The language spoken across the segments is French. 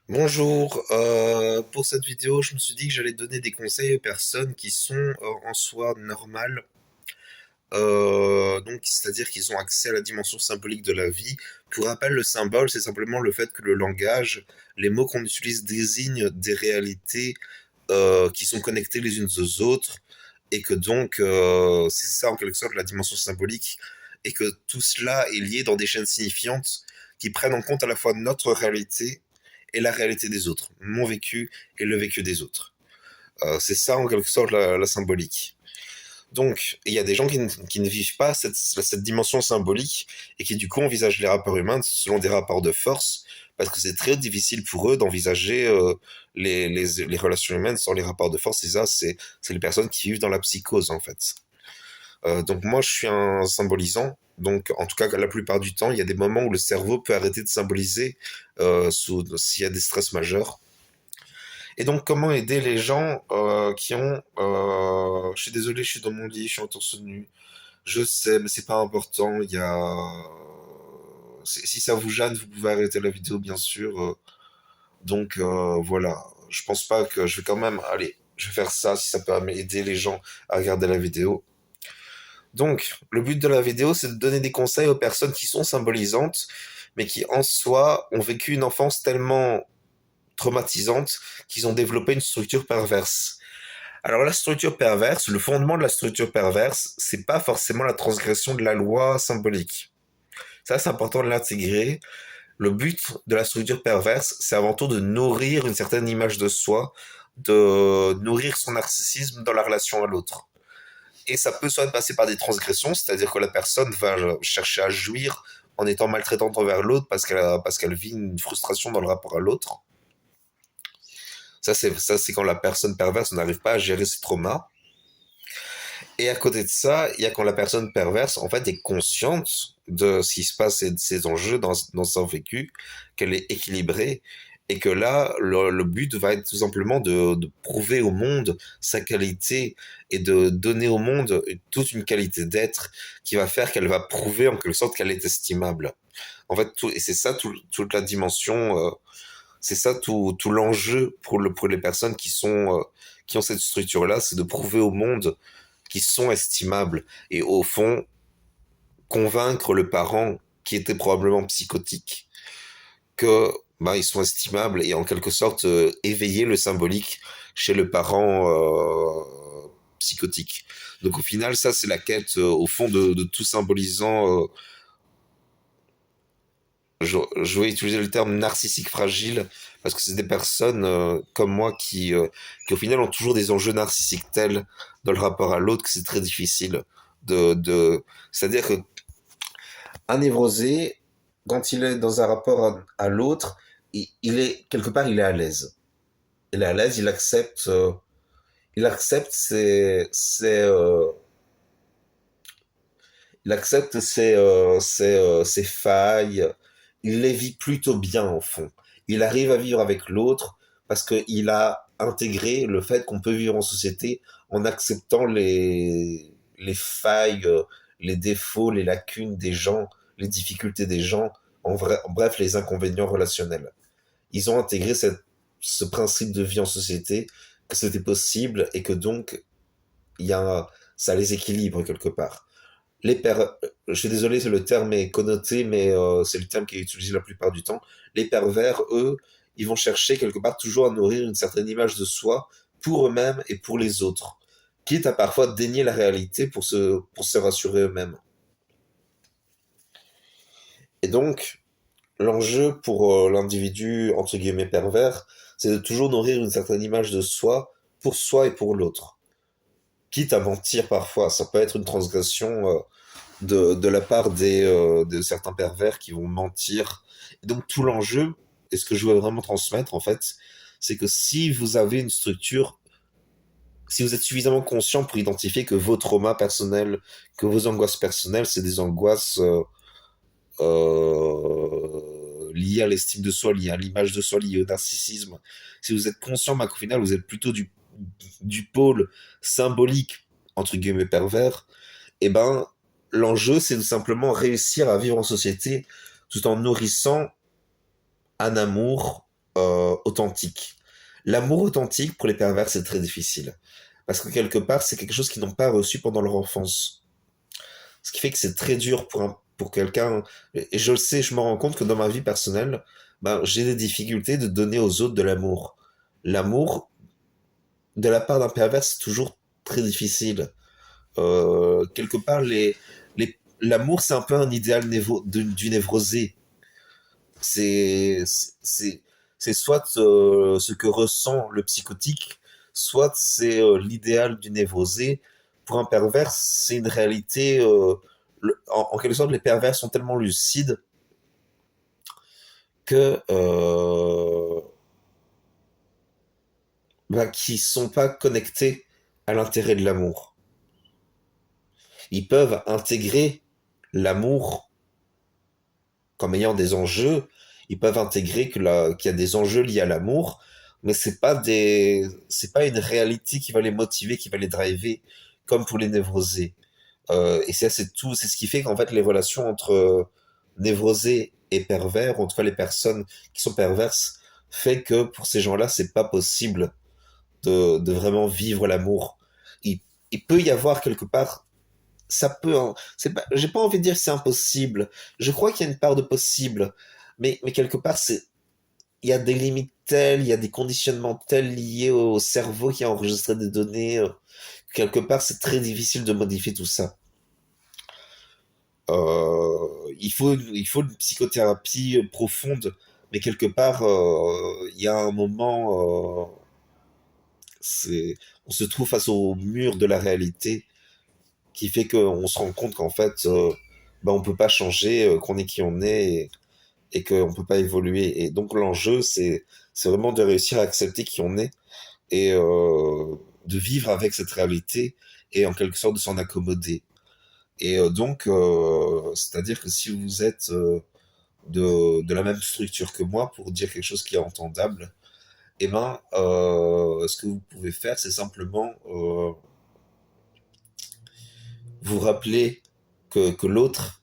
Bonjour, pour cette vidéo, je me suis dit que j'allais donner des conseils aux personnes qui sont en soi normales, donc c'est-à-dire qu'ils ont accès à la dimension symbolique de la vie. Pour rappel, le symbole, c'est simplement le fait que le langage, les mots qu'on utilise désignent des réalités qui sont connectées les unes aux autres, et que donc c'est ça en quelque sorte la dimension symbolique, et que tout cela est lié dans des chaînes signifiantes qui prennent en compte à la fois notre réalité et la réalité des autres, mon vécu et le vécu des autres. C'est ça en quelque sorte la symbolique. Donc, il y a des gens qui ne vivent pas cette dimension symbolique et qui du coup envisagent les rapports humains selon des rapports de force, parce que c'est très difficile pour eux d'envisager les relations humaines sans les rapports de force. Et ça, c'est les personnes qui vivent dans la psychose, en fait. Donc moi, je suis un symbolisant. Donc, en tout cas, la plupart du temps, il y a des moments où le cerveau peut arrêter de symboliser s'il y a des stress majeurs. Et donc, comment aider les gens qui ont... je suis désolé, je suis dans mon lit, je suis en torse nu. Je sais, mais c'est pas important. Il y a... Si ça vous gêne, vous pouvez arrêter la vidéo, bien sûr. Donc, voilà. Je pense pas que je vais quand même... Allez, je vais faire ça si ça peut aider les gens à regarder la vidéo. Donc, le but de la vidéo, c'est de donner des conseils aux personnes qui sont symbolisantes, mais qui en soi ont vécu une enfance tellement traumatisante qu'ils ont développé une structure perverse. Alors la structure perverse, le fondement de la structure perverse, c'est pas forcément la transgression de la loi symbolique. Ça, c'est important de l'intégrer. Le but de la structure perverse, c'est avant tout de nourrir une certaine image de soi, de nourrir son narcissisme dans la relation à l'autre. Et ça peut soit passer par des transgressions, c'est-à-dire que la personne va chercher à jouir en étant maltraitante envers l'autre parce qu'elle vit une frustration dans le rapport à l'autre. Ça, c'est quand la personne perverse n'arrive pas à gérer ses traumas. Et à côté de ça, il y a quand la personne perverse, en fait, est consciente de ce qui se passe et de ses enjeux dans son vécu, qu'elle est équilibrée, et que là, le but va être tout simplement de prouver au monde sa qualité et de donner au monde toute une qualité d'être qui va faire qu'elle va prouver en quelque sorte qu'elle est estimable. En fait, et c'est ça toute la dimension, c'est ça tout l'enjeu pour les personnes qui ont cette structure-là, c'est de prouver au monde qui sont estimables et au fond convaincre le parent qui était probablement psychotique que ils sont estimables et en quelque sorte éveiller le symbolique chez le parent psychotique. Donc au final, ça c'est la quête au fond de tout symbolisant. Je vais utiliser le terme narcissique fragile parce que c'est des personnes comme moi qui au final ont toujours des enjeux narcissiques tels dans le rapport à l'autre que c'est très difficile c'est-à-dire que un névrosé, quand il est dans un rapport à l'autre, il est quelque part il est à l'aise. Il est à l'aise, il accepte il accepte ses failles, il les vit plutôt bien au fond. Il arrive à vivre avec l'autre parce qu'il a intégré le fait qu'on peut vivre en société en acceptant les failles, les défauts, les lacunes des gens, les difficultés des gens, en bref, les inconvénients relationnels. Ils ont intégré ce principe de vie en société, que c'était possible et que donc il y a, ça les équilibre quelque part. Je suis désolé, le terme est connoté, mais c'est le terme qui est utilisé la plupart du temps. Les pervers, eux, ils vont chercher quelque part toujours à nourrir une certaine image de soi pour eux-mêmes et pour les autres, quitte à parfois dénier la réalité pour se rassurer eux-mêmes. Et donc, l'enjeu pour l'individu, entre guillemets, pervers, c'est de toujours nourrir une certaine image de soi et pour l'autre. Quitte à mentir parfois, ça peut être une transgression de la part de certains pervers qui vont mentir. Et donc tout l'enjeu, et ce que je veux vraiment transmettre en fait, c'est que si vous avez une structure, si vous êtes suffisamment conscient pour identifier que vos traumas personnels, que vos angoisses personnelles, c'est des angoisses liées à l'estime de soi, liées à l'image de soi, liées au narcissisme, si vous êtes conscient qu'au final vous êtes plutôt du pôle symbolique, entre guillemets pervers, eh ben, l'enjeu, c'est de simplement réussir à vivre en société tout en nourrissant un amour authentique. L'amour authentique pour les pervers, c'est très difficile. Parce que quelque part, c'est quelque chose qu'ils n'ont pas reçu pendant leur enfance. Ce qui fait que c'est très dur pour quelqu'un. Et je le sais, je me rends compte que dans ma vie personnelle, ben, j'ai des difficultés de donner aux autres de l'amour. L'amour, de la part d'un pervers, c'est toujours très difficile. Quelque part, l'amour, c'est un peu un idéal du névrosé. C'est, c'est, c'est soit ce que ressent le psychotique, soit c'est l'idéal du névrosé. Pour un pervers, c'est une réalité. En quelque sorte, les pervers sont tellement lucides que ben, qui sont pas connectés à l'intérêt de l'amour. Ils peuvent intégrer l'amour comme ayant des enjeux, ils peuvent intégrer qu'il y a des enjeux liés à l'amour, mais c'est pas une réalité qui va les motiver, qui va les driver, comme pour les névrosés. Et ça, c'est tout, c'est ce qui fait qu'en fait, les relations entre névrosés et pervers, ou en tout cas les personnes qui sont perverses, fait que pour ces gens-là, c'est pas possible de vraiment vivre l'amour. Il, il peut y avoir quelque part ça peut, hein, c'est pas, j'ai pas envie de dire que c'est impossible. Je crois qu'il y a une part de possible, mais quelque part, il y a des limites telles, il y a des conditionnements tels liés au cerveau qui a enregistré des données. Quelque part, c'est très difficile de modifier tout ça. Il faut une psychothérapie profonde, mais quelque part, il y a un moment, on se trouve face au mur de la réalité qui fait qu'on se rend compte qu'en fait, bah, on peut pas changer, qu'on est qui on est et qu'on peut pas évoluer. Et donc l'enjeu, c'est vraiment de réussir à accepter qui on est et de vivre avec cette réalité et en quelque sorte de s'en accommoder. Et donc, c'est-à-dire que si vous êtes de la même structure que moi, pour dire quelque chose qui est entendable, eh ben, ce que vous pouvez faire, c'est simplement vous rappeler que l'autre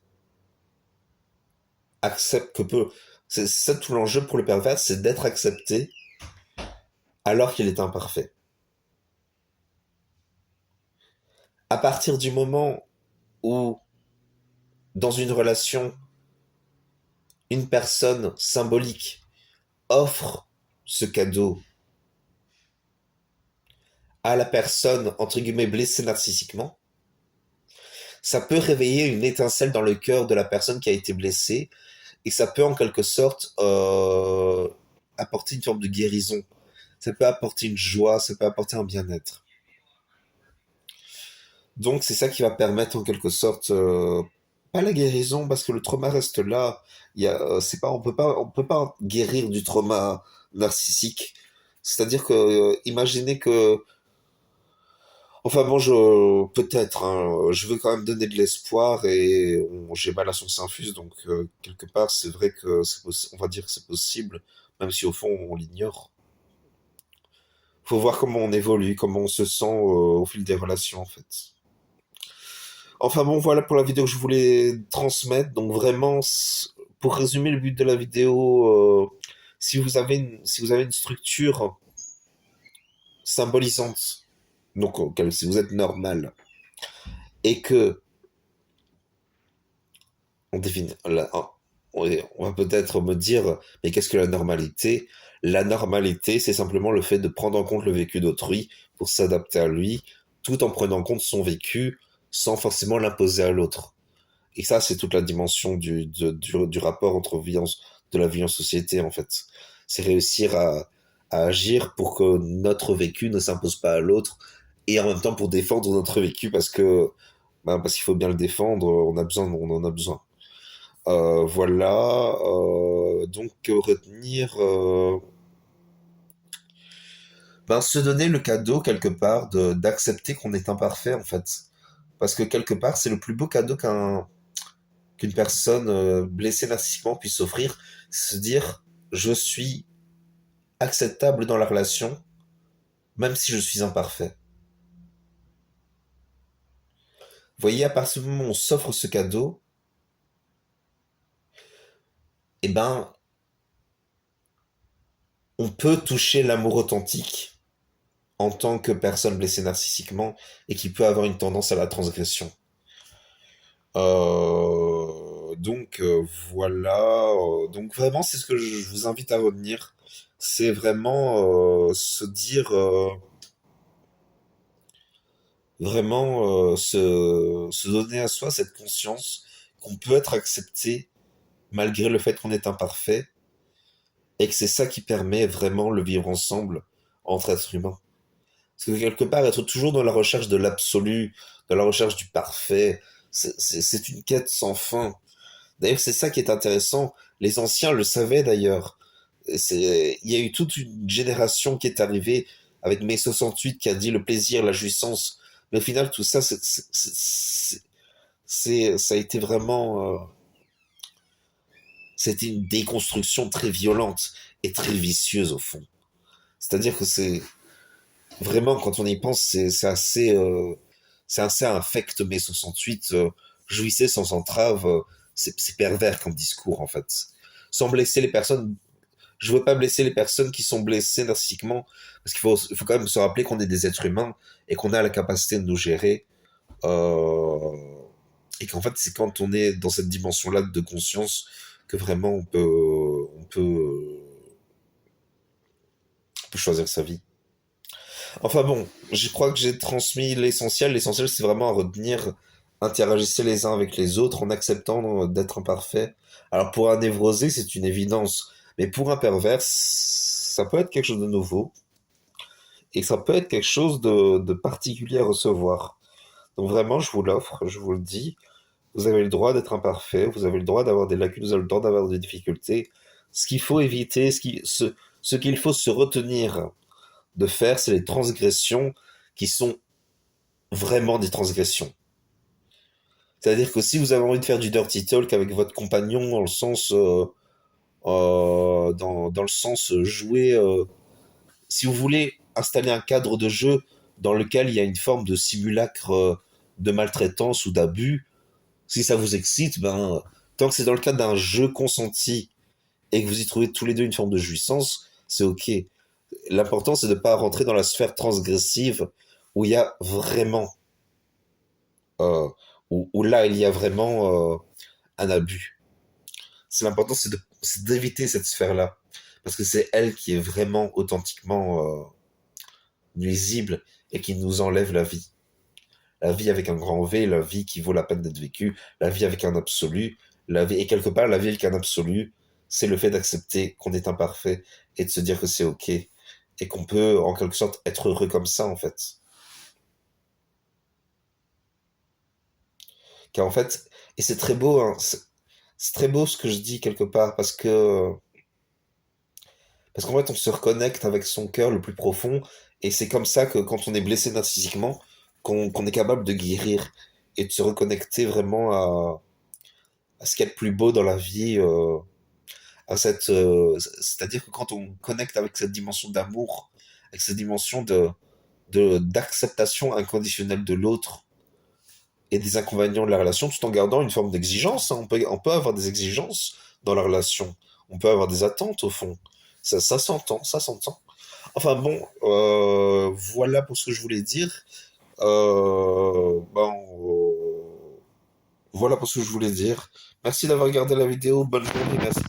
accepte que peu. C'est ça tout l'enjeu pour le pervers, c'est d'être accepté alors qu'il est imparfait. À partir du moment où, dans une relation, une personne symbolique offre ce cadeau à la personne, entre guillemets, blessée narcissiquement, ça peut réveiller une étincelle dans le cœur de la personne qui a été blessée et ça peut en quelque sorte apporter une forme de guérison. Ça peut apporter une joie, ça peut apporter un bien-être. Donc c'est ça qui va permettre en quelque sorte pas la guérison parce que le trauma reste là. C'est pas on peut pas guérir du trauma narcissique. C'est-à-dire que imaginez que enfin bon je peut-être hein, je veux quand même donner de l'espoir et j'ai mal à son infuse donc quelque part c'est vrai que on va dire que c'est possible même si au fond on l'ignore. Faut voir comment on évolue, comment on se sent au fil des relations en fait. Enfin bon, voilà pour la vidéo que je voulais transmettre. Donc vraiment, pour résumer le but de la vidéo, si vous avez une structure symbolisante, donc si vous êtes normal, et que on définit, on va peut-être me dire, mais qu'est-ce que la normalité? La normalité, c'est simplement le fait de prendre en compte le vécu d'autrui pour s'adapter à lui, tout en prenant en compte son vécu sans forcément l'imposer à l'autre. Et ça, c'est toute la dimension du rapport entre violence, de la vie en société, en fait. C'est réussir à agir pour que notre vécu ne s'impose pas à l'autre et en même temps pour défendre notre vécu parce qu'il faut bien le défendre, on en a besoin. Voilà. Donc retenir, ben, se donner le cadeau quelque part d'accepter qu'on est imparfait en fait, parce que quelque part c'est le plus beau cadeau qu'une personne blessée narcissiquement puisse offrir, c'est se dire je suis acceptable dans la relation, même si je suis imparfait. Vous voyez, à partir du moment où on s'offre ce cadeau, eh ben, on peut toucher l'amour authentique en tant que personne blessée narcissiquement et qui peut avoir une tendance à la transgression. Donc voilà. Donc vraiment, c'est ce que je vous invite à retenir. C'est vraiment se dire, vraiment se donner à soi cette conscience qu'on peut être accepté malgré le fait qu'on est imparfait et que c'est ça qui permet vraiment le vivre ensemble entre êtres humains. Parce que quelque part, être toujours dans la recherche de l'absolu, dans la recherche du parfait, c'est une quête sans fin. D'ailleurs, c'est ça qui est intéressant. Les anciens le savaient d'ailleurs. Il y a eu toute une génération qui est arrivée avec mai 68 qui a dit le plaisir, la jouissance. Mais au final, tout ça, ça a été vraiment, c'était une déconstruction très violente et très vicieuse au fond. C'est-à-dire que c'est vraiment, quand on y pense, c'est assez infect mai 68. Jouissez sans entrave. C'est pervers comme discours en fait. Sans blesser les personnes, je veux pas blesser les personnes qui sont blessées narcissiquement, parce il faut quand même se rappeler qu'on est des êtres humains et qu'on a la capacité de nous gérer. euh, et qu'en fait, c'est quand on est dans cette dimension-là de conscience que vraiment on peut choisir sa vie. Enfin bon, je crois que j'ai transmis l'essentiel. L'essentiel, c'est vraiment à retenir, interagissez les uns avec les autres en acceptant d'être imparfait. Alors pour un névrosé, c'est une évidence, mais pour un pervers, ça peut être quelque chose de nouveau et ça peut être quelque chose de particulier à recevoir. Donc vraiment, je vous l'offre, je vous le dis. Vous avez le droit d'être imparfait, vous avez le droit d'avoir des lacunes, vous avez le droit d'avoir des difficultés. Ce qu'il faut éviter, ce qu'il faut se retenir de faire, c'est les transgressions qui sont vraiment des transgressions. C'est-à-dire que si vous avez envie de faire du dirty talk avec votre compagnon dans le sens, dans le sens jouer, si vous voulez installer un cadre de jeu dans lequel il y a une forme de simulacre de maltraitance ou d'abus, si ça vous excite, ben, tant que c'est dans le cadre d'un jeu consenti et que vous y trouvez tous les deux une forme de jouissance, c'est ok. L'important, c'est de ne pas rentrer dans la sphère transgressive où il y a vraiment, euh, où là, il y a vraiment un abus. C'est l'important, c'est d'éviter cette sphère-là. Parce que c'est elle qui est vraiment authentiquement nuisible et qui nous enlève la vie. La vie avec un grand V, la vie qui vaut la peine d'être vécue, la vie avec un absolu, la vie, et quelque part, la vie avec un absolu, c'est le fait d'accepter qu'on est imparfait et de se dire que c'est ok et qu'on peut, en quelque sorte, être heureux comme ça, en fait. Car en fait, et c'est très beau, hein, c'est très beau ce que je dis quelque part, parce qu'en fait, on se reconnecte avec son cœur le plus profond, et c'est comme ça que quand on est blessé narcissiquement, qu'on est capable de guérir et de se reconnecter vraiment à ce qu'il y a de plus beau dans la vie, c'est-à-dire que quand on connecte avec cette dimension d'amour, avec cette dimension d'acceptation inconditionnelle de l'autre et des inconvénients de la relation, tout en gardant une forme d'exigence, hein. On peut avoir des exigences dans la relation, on peut avoir des attentes au fond. Ça s'entend, ça s'entend. Enfin bon, voilà pour ce que je voulais dire. Voilà pour ce que je voulais dire. Merci d'avoir regardé la vidéo. Bonne journée, merci.